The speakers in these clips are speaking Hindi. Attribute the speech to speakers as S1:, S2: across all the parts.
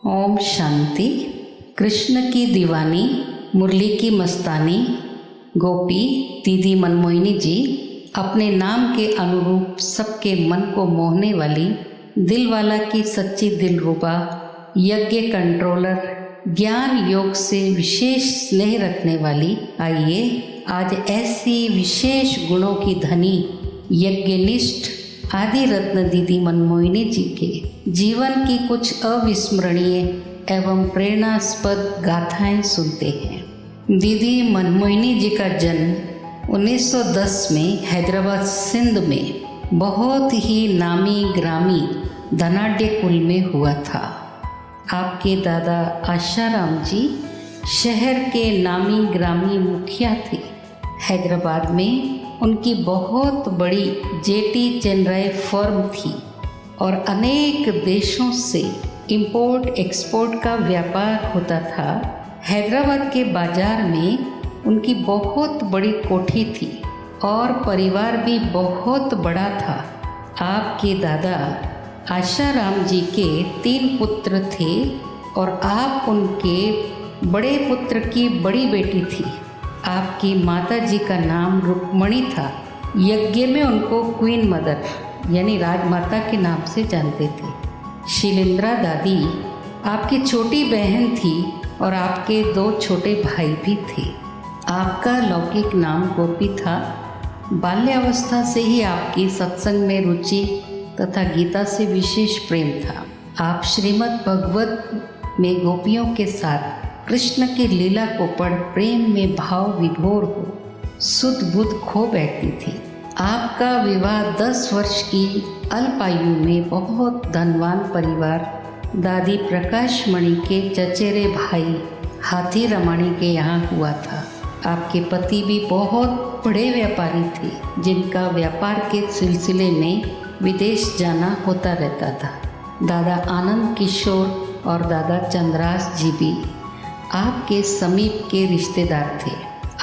S1: ओम शांति। कृष्ण की दीवानी, मुरली की मस्तानी, गोपी दीदी मनमोहिनी जी अपने नाम के अनुरूप सबके मन को मोहने वाली, दिलवाला की सच्ची दिलरुबा, यज्ञ कंट्रोलर, ज्ञान योग से विशेष स्नेह रखने वाली। आइए आज ऐसी विशेष गुणों की धनी, यज्ञनिष्ठ आदि रत्न दीदी मनमोहिनी जी के जीवन की कुछ अविस्मरणीय एवं प्रेरणास्पद गाथाएं सुनते हैं। दीदी मनमोहिनी जी का जन्म 1910 में हैदराबाद सिंध में बहुत ही नामी ग्रामी धनाढ्य कुल में हुआ था। आपके दादा आशाराम जी शहर के नामी ग्रामी मुखिया थे। हैदराबाद में उनकी बहुत बड़ी जेटी चेनराय फर्म थी और अनेक देशों से इंपोर्ट एक्सपोर्ट का व्यापार होता था। हैदराबाद के बाजार में उनकी बहुत बड़ी कोठी थी और परिवार भी बहुत बड़ा था। आपके दादा आशाराम जी के 3 पुत्र थे और आप उनके बड़े पुत्र की बड़ी बेटी थी। आपकी माता जी का नाम रुक्मणी था। यज्ञ में उनको क्वीन मदर यानी राजमाता के नाम से जानते थे। शीलेंद्रा दादी आपकी छोटी बहन थी और आपके 2 छोटे भाई भी थे। आपका लौकिक नाम गोपी था। बाल्यावस्था से ही आपकी सत्संग में रुचि तथा गीता से विशेष प्रेम था। आप श्रीमद् भगवत में गोपियों के साथ कृष्ण की लीला को पढ़ प्रेम में भाव विभोर हो सुध बुध खो बैठती थी। आपका विवाह 10 वर्ष की अल्पायु में बहुत धनवान परिवार दादी प्रकाश मणि के चचेरे भाई हाथी रमाणी के यहाँ हुआ था। आपके पति भी बहुत बड़े व्यापारी थे जिनका व्यापार के सिलसिले में विदेश जाना होता रहता था। दादा आनंद किशोर और दादा चंद्रास जी भी आपके समीप के रिश्तेदार थे।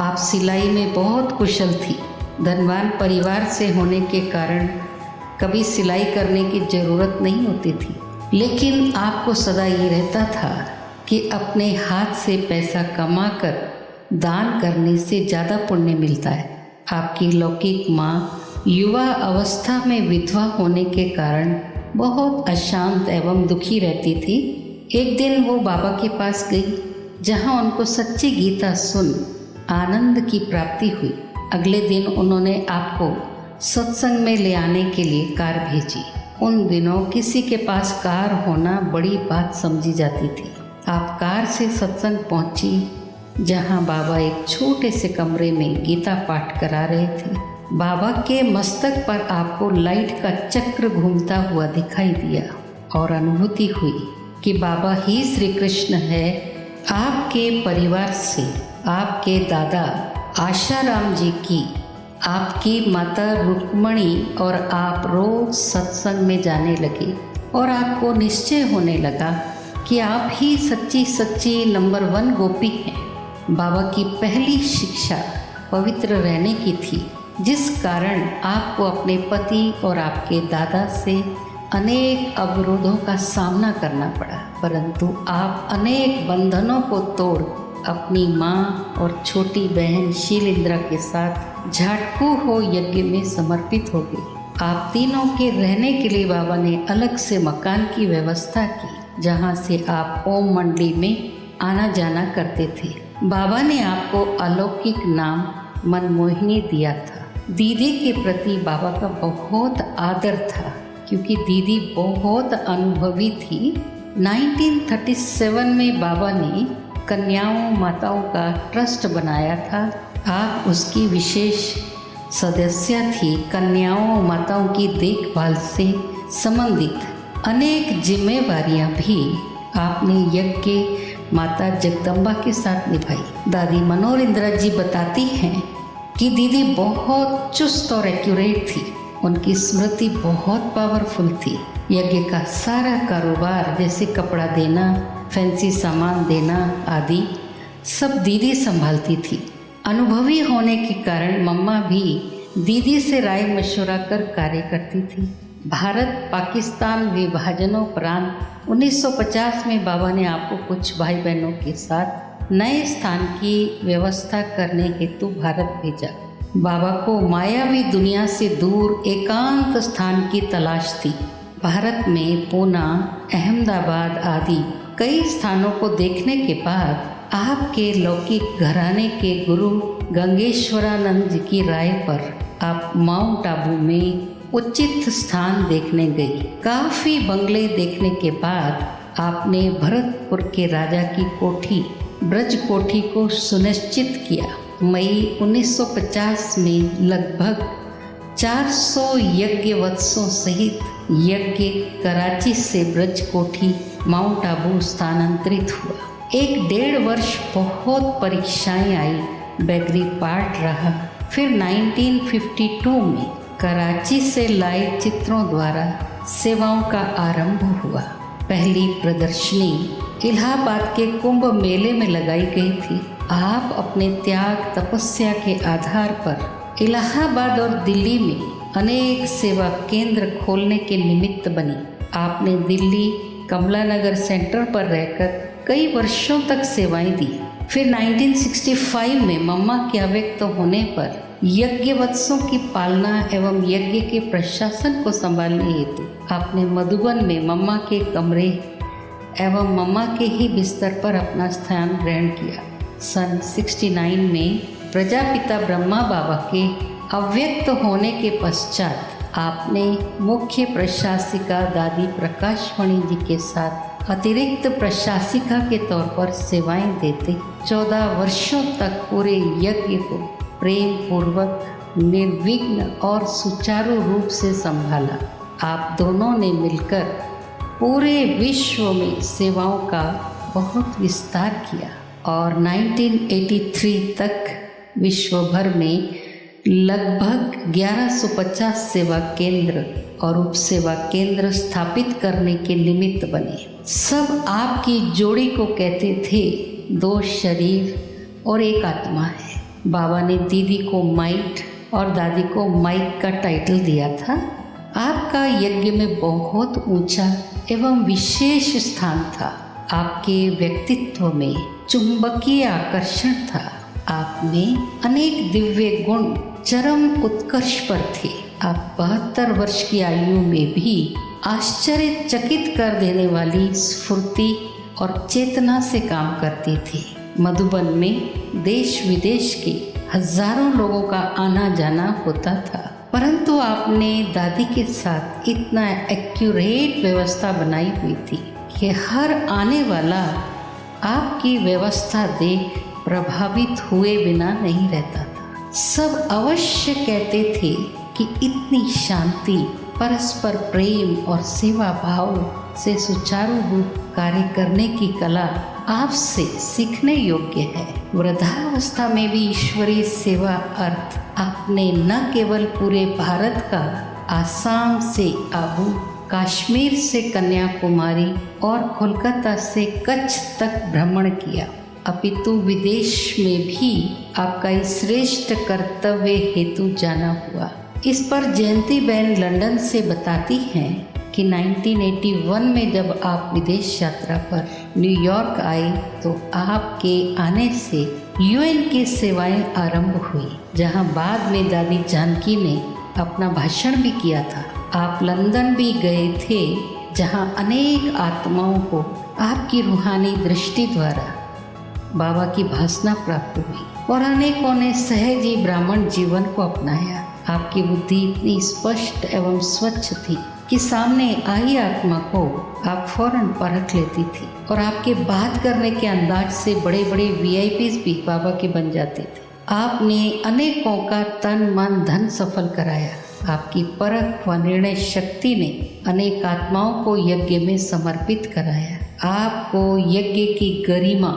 S1: आप सिलाई में बहुत कुशल थी। धनवान परिवार से होने के कारण कभी सिलाई करने की ज़रूरत नहीं होती थी, लेकिन आपको सदा ये रहता था कि अपने हाथ से पैसा कमाकर दान करने से ज़्यादा पुण्य मिलता है। आपकी लौकिक माँ युवा अवस्था में विधवा होने के कारण बहुत अशांत एवं दुखी रहती थी। एक दिन वो बाबा के पास गई जहाँ उनको सच्ची गीता सुन आनंद की प्राप्ति हुई। अगले दिन उन्होंने आपको सत्संग में ले आने के लिए कार भेजी। उन दिनों किसी के पास कार होना बड़ी बात समझी जाती थी। आप कार से सत्संग पहुंची जहां बाबा एक छोटे से कमरे में गीता पाठ करा रहे थे। बाबा के मस्तक पर आपको लाइट का चक्र घूमता हुआ दिखाई दिया और अनुभूति हुई कि बाबा ही श्री कृष्ण है। आपके परिवार से आपके दादा आशाराम जी की, आपकी माता रुक्मणी और आप रोज सत्संग में जाने लगे और आपको निश्चय होने लगा कि आप ही सच्ची सच्ची नंबर 1 गोपी हैं। बाबा की पहली शिक्षा पवित्र रहने की थी, जिस कारण आपको अपने पति और आपके दादा से अनेक अवरोधों का सामना करना पड़ा, परंतु आप अनेक बंधनों को तोड़ अपनी माँ और छोटी बहन शीलेंद्रा के साथ झाटकू हो यज्ञ में समर्पित हो गए। आप तीनों के रहने के लिए बाबा ने अलग से मकान की व्यवस्था की, जहाँ से आप ओम मंडली में आना जाना करते थे। बाबा ने आपको अलौकिक नाम मनमोहिनी दिया था। दीदी के प्रति बाबा का बहुत आदर था क्योंकि दीदी बहुत अनुभवी थी। 1937 में बाबा ने कन्याओं माताओं का ट्रस्ट बनाया था। आप उसकी विशेष सदस्य थी। कन्याओं माताओं की देखभाल से संबंधित अनेक जिम्मेवारियां भी आपने यज्ञ माता जगदम्बा के साथ निभाई। दादी मनोरिंद्रा जी बताती हैं कि दीदी बहुत चुस्त और एक्यूरेट थी। उनकी स्मृति बहुत पावरफुल थी। यज्ञ का सारा कारोबार जैसे कपड़ा देना, फैंसी सामान देना आदि सब दीदी संभालती थी। अनुभवी होने के कारण मम्मा भी दीदी से राय मशवरा कर कार्य करती थी। भारत पाकिस्तान विभाजनोपरांत 1950 में बाबा ने आपको कुछ भाई बहनों के साथ नए स्थान की व्यवस्था करने हेतु भारत भेजा। बाबा को मायावी दुनिया से दूर एकांत स्थान की तलाश थी। भारत में पूना, अहमदाबाद आदि कई स्थानों को देखने के बाद आपके लौकिक घराने के गुरु गंगेश्वरानंद जी की राय पर आप माउंट आबू में उचित स्थान देखने गई। काफ़ी बंगले देखने के बाद आपने भरतपुर के राजा की कोठी ब्रज कोठी को सुनिश्चित किया। मई 1950 में लगभग 400 यज्ञवत्सों सहित यज्ञ कराची से ब्रज कोठी माउंट आबू स्थानांतरित हुआ। 1-1.5 वर्ष बहुत परीक्षाएं आई, बैगरी पार्ट रहा। फिर 1952 में कराची से लाए चित्रों द्वारा सेवाओं का आरंभ हुआ। पहली प्रदर्शनी इलाहाबाद के कुंभ मेले में लगाई गई थी। आप अपने त्याग तपस्या के आधार पर इलाहाबाद और दिल्ली में अनेक सेवा केंद्र खोलने के निमित्त बनी। आपने दिल्ली कमला नगर सेंटर पर रहकर कई वर्षों तक सेवाएं दी। फिर 1965 में मम्मा के अव्यक्त होने पर यज्ञवत्सों की पालना एवं यज्ञ के प्रशासन को संभालने हेतु आपने मधुबन में मम्मा के कमरे एवं मम्मा के ही बिस्तर पर अपना स्थान ग्रहण किया। सन 69 में प्रजापिता ब्रह्मा बाबा के अव्यक्त होने के पश्चात आपने मुख्य प्रशासिका दादी प्रकाशमणि जी के साथ अतिरिक्त प्रशासिका के तौर पर सेवाएं देते 14 वर्षों तक पूरे यज्ञ को प्रेम पूर्वक, निर्विघ्न और सुचारू रूप से संभाला। आप दोनों ने मिलकर पूरे विश्व में सेवाओं का बहुत विस्तार किया और 1983 तक विश्व भर में लगभग 1150 सेवा केंद्र और उप सेवा केंद्र स्थापित करने के निमित्त बने। सब आपकी जोड़ी को कहते थे 2 शरीर और एक आत्मा है। बाबा ने दीदी को माइट और दादी को माइक का टाइटल दिया था। आपका यज्ञ में बहुत ऊंचा एवं विशेष स्थान था। आपके व्यक्तित्व में चुंबकीय आकर्षण था। आप में अनेक दिव्य गुण चरम उत्कर्ष पर थे। आप 72 वर्ष की आयु में भी आश्चर्यचकित कर देने वाली स्फूर्ति और चेतना से काम करती थी। मधुबन में देश विदेश के हजारों लोगों का आना जाना होता था, परंतु आपने दादी के साथ इतना एक्यूरेट व्यवस्था बनाई हुई थी कि हर आने वाला आपकी व्यवस्था देख प्रभावित हुए बिना नहीं रहता था। सब अवश्य कहते थे कि इतनी शांति, परस्पर प्रेम और सेवा भाव से सुचारू रूप कार्य करने की कला आपसे सीखने योग्य है। वृद्धावस्था में भी ईश्वरीय सेवा अर्थ आपने न केवल पूरे भारत का आसाम से आबू, कश्मीर से कन्याकुमारी और कोलकाता से कच्छ तक भ्रमण किया, अपितु विदेश में भी आपका इस श्रेष्ठ कर्तव्य हेतु जाना हुआ। इस पर जयंती बहन लंदन से बताती हैं कि 1981 में जब आप विदेश यात्रा पर न्यूयॉर्क आए तो आपके आने से यूएन की सेवाएं आरंभ हुई, जहां बाद में दादी जानकी ने अपना भाषण भी किया था। आप लंदन भी गए थे, जहां अनेक आत्माओं को आपकी रूहानी दृष्टि द्वारा बाबा की भासना प्राप्त हुई और अनेकों ने सहजी ब्राह्मण जीवन को अपनाया। आपकी बुद्धि इतनी स्पष्ट एवं स्वच्छ थी कि सामने आई आत्मा को आप फौरन परख लेती थी और आपके बात करने के अंदाज से बड़े बड़े वीआईपीज भी बाबा के बन जाते थे। आपने अनेकों का तन मन धन सफल कराया। आपकी परख व निर्णय शक्ति ने अनेक आत्माओं को यज्ञ में समर्पित कराया। आपको यज्ञ की गरिमा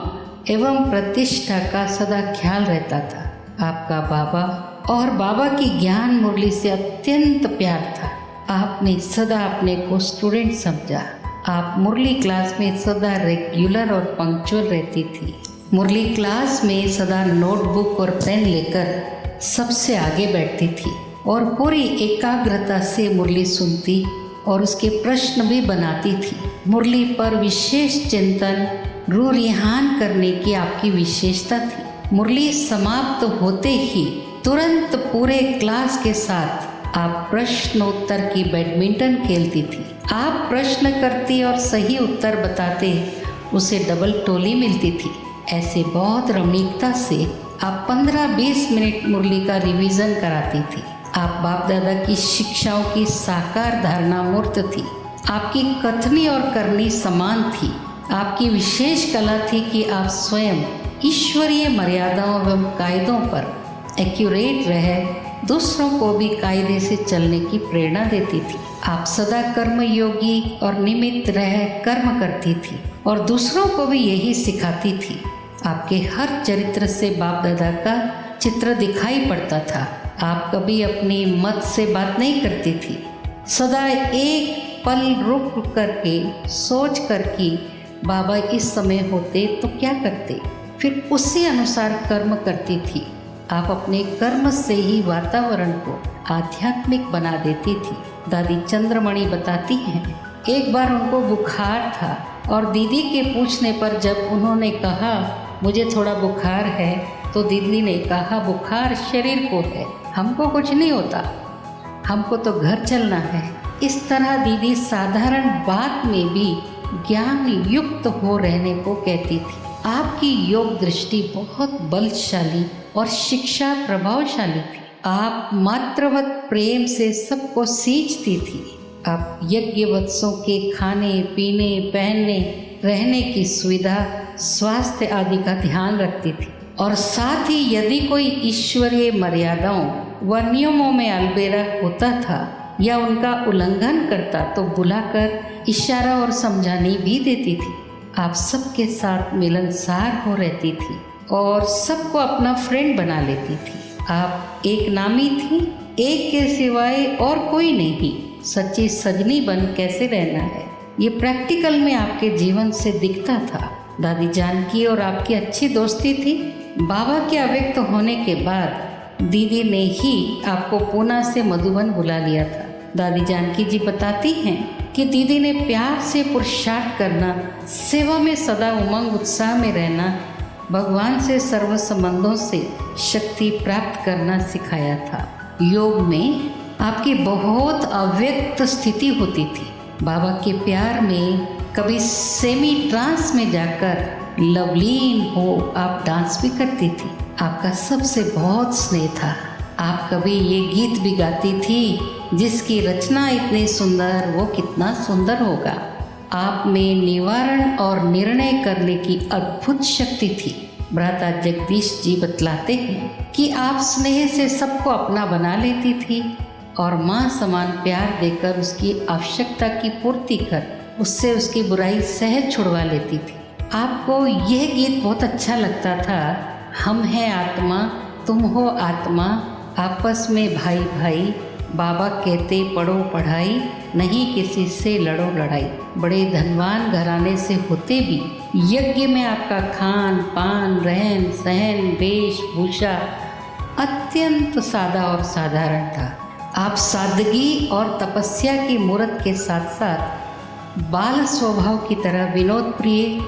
S1: एवं प्रतिष्ठा का सदा ख्याल रहता था। आपका बाबा और बाबा की ज्ञान मुरली से अत्यंत प्यार था। आपने सदा अपने को स्टूडेंट समझा। आप मुरली क्लास में सदा रेगुलर और पंक्चुअल रहती थी। मुरली क्लास में सदा नोटबुक और पेन लेकर सबसे आगे बैठती थी और पूरी एकाग्रता से मुरली सुनती और उसके प्रश्न भी बनाती थी। मुरली पर विशेष चिंतन, रूह रिहान करने की आपकी विशेषता थी। मुरली समाप्त होते ही तुरंत पूरे क्लास के साथ आप प्रश्नोत्तर की बैडमिंटन खेलती थी। आप प्रश्न करती और सही उत्तर बताते उसे डबल टोली मिलती थी। ऐसे बहुत रमणीकता से आप 15-20 मिनट मुरली का रिवीजन कराती थी। आप बाप दादा की शिक्षाओं की साकार धारणा मूर्त थी। आपकी कथनी और करनी समान थी। आपकी विशेष कला थी कि आप स्वयं ईश्वरीय मर्यादाओं एवं कायदों पर एक्यूरेट रहे, दूसरों को भी कायदे से चलने की प्रेरणा देती थी। आप सदा कर्म योगी और निमित्त रह कर्म करती थी और दूसरों को भी यही सिखाती थी। आपके हर चरित्र से बाप दादा का चित्र दिखाई पड़ता था। आप कभी अपनी मत से बात नहीं करती थी। सदा एक पल रुक करके सोच कर कि बाबा इस समय होते तो क्या करते, फिर उसी अनुसार कर्म करती थी। आप अपने कर्म से ही वातावरण को आध्यात्मिक बना देती थी। दादी चंद्रमणि बताती हैं, एक बार उनको बुखार था और दीदी के पूछने पर जब उन्होंने कहा मुझे थोड़ा बुखार है, तो दीदी ने कहा बुखार शरीर को है, हमको कुछ नहीं होता, हमको तो घर चलना है। इस तरह दीदी साधारण बात में भी ज्ञान युक्त हो रहने को कहती थी। आपकी योग दृष्टि बहुत बलशाली और शिक्षा प्रभावशाली थी। आप मातृवत प्रेम से सबको सींचती थी। आप यज्ञ वत्सों के खाने पीने, पहनने, रहने की सुविधा, स्वास्थ्य आदि का ध्यान रखती थी और साथ ही यदि कोई ईश्वरीय मर्यादाओं व नियमों में अलबेला होता था या उनका उल्लंघन करता तो बुलाकर इशारा और समझाने भी देती थी। आप सबके साथ मिलनसार हो रहती थी और सबको अपना फ्रेंड बना लेती थी। आप एक नामी थी, एक के सिवाय और कोई नहीं। सच्ची सजनी बन कैसे रहना है, ये प्रैक्टिकल में आपके जीवन से दिखता था। दादी जानकी और आपकी अच्छी दोस्ती थी। बाबा के अव्यक्त होने के बाद दीदी ने ही आपको पूना से मधुबन बुला लिया था। दादी जानकी जी बताती हैं कि दीदी ने प्यार से पुरुषार्थ करना, सेवा में सदा उमंग उत्साह में रहना, भगवान से सर्व संबंधों से शक्ति प्राप्त करना सिखाया था। योग में आपकी बहुत अव्यक्त स्थिति होती थी। बाबा के प्यार में कभी सेमी ट्रांस में जाकर लवलीन हो आप डांस भी करती थी। आपका सबसे बहुत स्नेह था। आप कभी ये गीत भी गाती थी, जिसकी रचना इतनी सुंदर वो कितना सुंदर होगा। आप में निवारण और निर्णय करने की अद्भुत शक्ति थी। भ्राता जगदीश जी बतलाते हैं कि आप स्नेह से सबको अपना बना लेती थी और माँ समान प्यार देकर उसकी आवश्यकता की पूर्ति कर उससे उसकी बुराई सहज छुड़वा लेती थी। आपको यह गीत बहुत अच्छा लगता था, हम हैं आत्मा तुम हो आत्मा, आपस में भाई भाई, बाबा कहते पढ़ो पढ़ाई, नहीं किसी से लड़ो लड़ाई। बड़े धनवान घराने से होते भी यज्ञ में आपका खान पान, रहन सहन, वेशभूषा अत्यंत सादा और साधारण था। आप सादगी और तपस्या की मूर्त के साथ साथ बाल स्वभाव की तरह विनोद प्रिय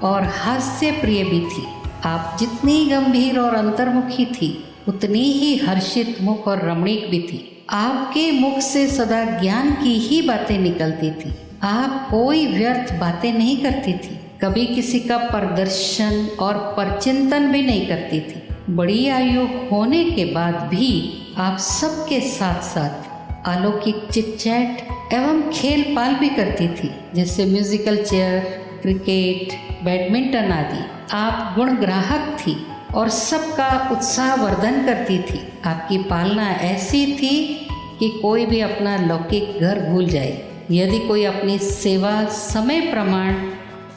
S1: और हास्य प्रिय भी थी। आप जितनी गंभीर और अंतर्मुखी थी उतनी ही हर्षित मुख और रमणीक भी थी। आपके मुख से सदा ज्ञान की ही बातें निकलती थी। आप कोई व्यर्थ बातें नहीं करती थी, कभी किसी का प्रदर्शन और परचिंतन भी नहीं करती थी। बड़ी आयु होने के बाद भी आप सबके साथ साथ अलौकिक चिटचैट एवं खेल पाल भी करती थी, जैसे म्यूजिकल चेयर, क्रिकेट, बैडमिंटन आदि। आप गुणग्राहक थी और सबका उत्साह वर्धन करती थी। आपकी पालना ऐसी थी कि कोई भी अपना लौकिक घर भूल जाए। यदि कोई अपनी सेवा समय प्रमाण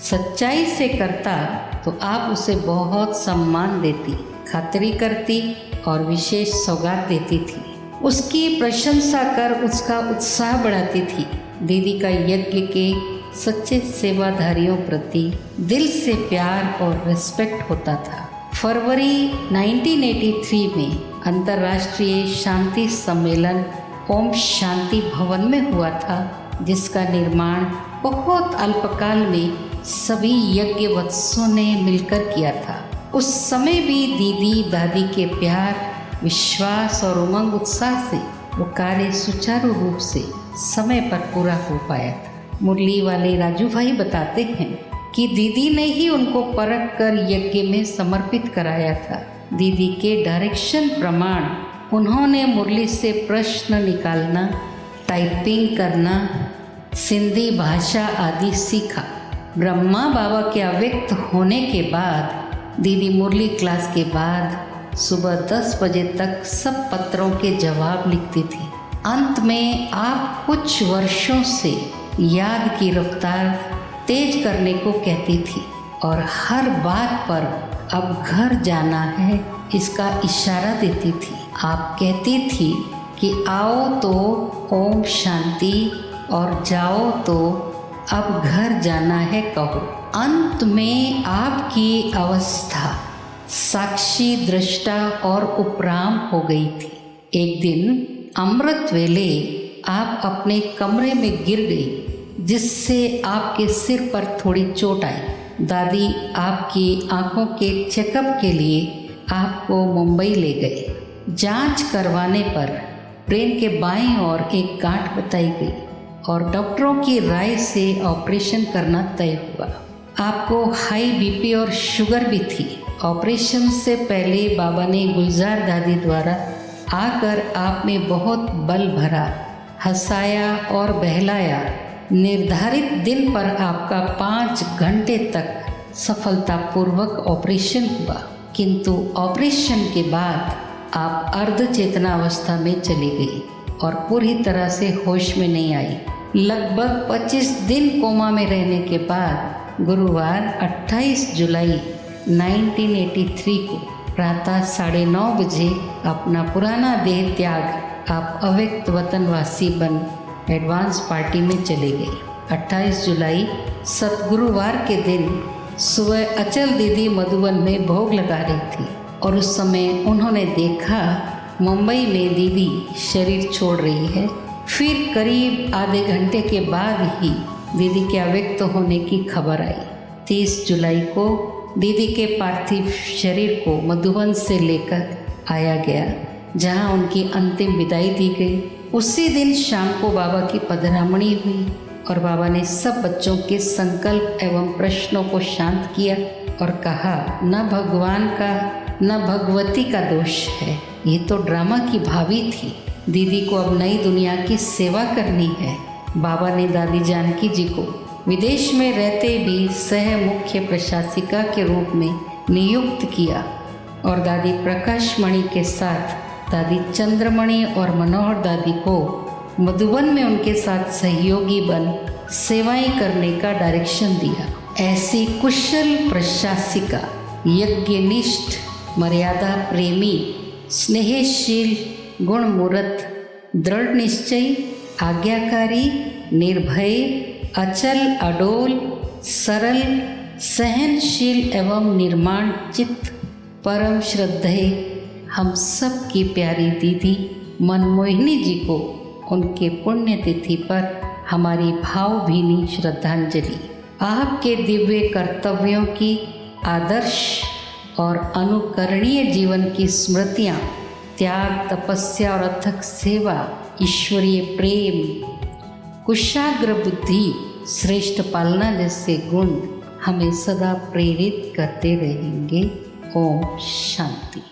S1: सच्चाई से करता तो आप उसे बहुत सम्मान देती, खातिरी करती और विशेष सौगात देती थी। उसकी प्रशंसा कर उसका उत्साह बढ़ाती थी। दीदी का यज्ञ के सच्चे सेवाधारियों प्रति दिल से प्यार और रिस्पेक्ट होता था। फरवरी 1983 में अंतर्राष्ट्रीय शांति सम्मेलन ओम शांति भवन में हुआ था जिसका निर्माण बहुत अल्पकाल में सभी यज्ञवत्सों ने मिलकर किया था। उस समय भी दीदी दादी के प्यार, विश्वास और उमंग उत्साह से वो कार्य सुचारू रूप से समय पर पूरा हो पाया था। मुरली वाले राजू भाई बताते हैं कि दीदी ने ही उनको परख कर यज्ञ में समर्पित कराया था। दीदी के डायरेक्शन प्रमाण उन्होंने मुरली से प्रश्न निकालना, टाइपिंग करना, सिंधी भाषा आदि सीखा। ब्रह्मा बाबा के अव्यक्त होने के बाद दीदी मुरली क्लास के बाद सुबह 10 बजे तक सब पत्रों के जवाब लिखती थी। अंत में आप कुछ वर्षों से याद की रफ्तार तेज करने को कहती थी और हर बात पर अब घर जाना है इसका इशारा देती थी। आप कहती थी कि आओ तो ओम शांति और जाओ तो अब घर जाना है कहो। अंत में आपकी अवस्था साक्षी, दृष्टा और उपराम हो गई थी। एक दिन अमृत वेले आप अपने कमरे में गिर गई, जिससे आपके सिर पर थोड़ी चोट आई। दादी आपकी आंखों के चेकअप के लिए आपको मुंबई ले गए। जांच करवाने पर ब्रेन के बाईं ओर एक गांठ बताई गई और डॉक्टरों की राय से ऑपरेशन करना तय हुआ। आपको हाई बीपी और शुगर भी थी। ऑपरेशन से पहले बाबा ने गुलजार दादी द्वारा आकर आप में बहुत बल भरा, हंसाया और बहलाया। निर्धारित दिन पर आपका 5 घंटे तक सफलतापूर्वक ऑपरेशन हुआ, किंतु ऑपरेशन के बाद आप अर्ध चेतना अवस्था में चली गई और पूरी तरह से होश में नहीं आई। लगभग 25 दिन कोमा में रहने के बाद गुरुवार 28 जुलाई 1983 को प्रातः 9:30 बजे अपना पुराना देह त्याग आप अव्यक्त वतनवासी बन एडवांस पार्टी में चले गए। 28 जुलाई सतगुरुवार के दिन सुबह अचल दीदी मधुबन में भोग लगा रही थी और उस समय उन्होंने देखा मुंबई में दीदी शरीर छोड़ रही है। फिर करीब आधे घंटे के बाद ही दीदी के अव्यक्त होने की खबर आई। 30 जुलाई को दीदी के पार्थिव शरीर को मधुबन से लेकर आया गया, जहां उनकी अंतिम विदाई दी गई। उसी दिन शाम को बाबा की पधरामणी हुई और बाबा ने सब बच्चों के संकल्प एवं प्रश्नों को शांत किया और कहा, न भगवान का न भगवती का दोष है, ये तो ड्रामा की भावी थी। दीदी को अब नई दुनिया की सेवा करनी है। बाबा ने दादी जानकी जी को विदेश में रहते भी सह मुख्य प्रशासिका के रूप में नियुक्त किया और दादी प्रकाशमणि के साथ दादी चंद्रमणि और मनोहर दादी को मधुबन में उनके साथ सहयोगी बन सेवाएं करने का डायरेक्शन दिया। ऐसी कुशल प्रशासिका, यज्ञनिष्ठ, मर्यादा प्रेमी, स्नेहशील, गुणमूर्त, दृढ़ निश्चयी, आज्ञाकारी, निर्भय, अचल, अडोल, सरल, सहनशील एवं निर्माण चित्त, परम श्रद्धेय हम सब की प्यारी दीदी मनमोहिनी जी को उनके पुण्यतिथि पर हमारी भावभीनी श्रद्धांजलि। आपके दिव्य कर्तव्यों की, आदर्श और अनुकरणीय जीवन की स्मृतियाँ, त्याग, तपस्या और अथक सेवा, ईश्वरीय प्रेम, कुशाग्र बुद्धि, श्रेष्ठ पालना जैसे गुण हमें सदा प्रेरित करते रहेंगे। ओम शांति।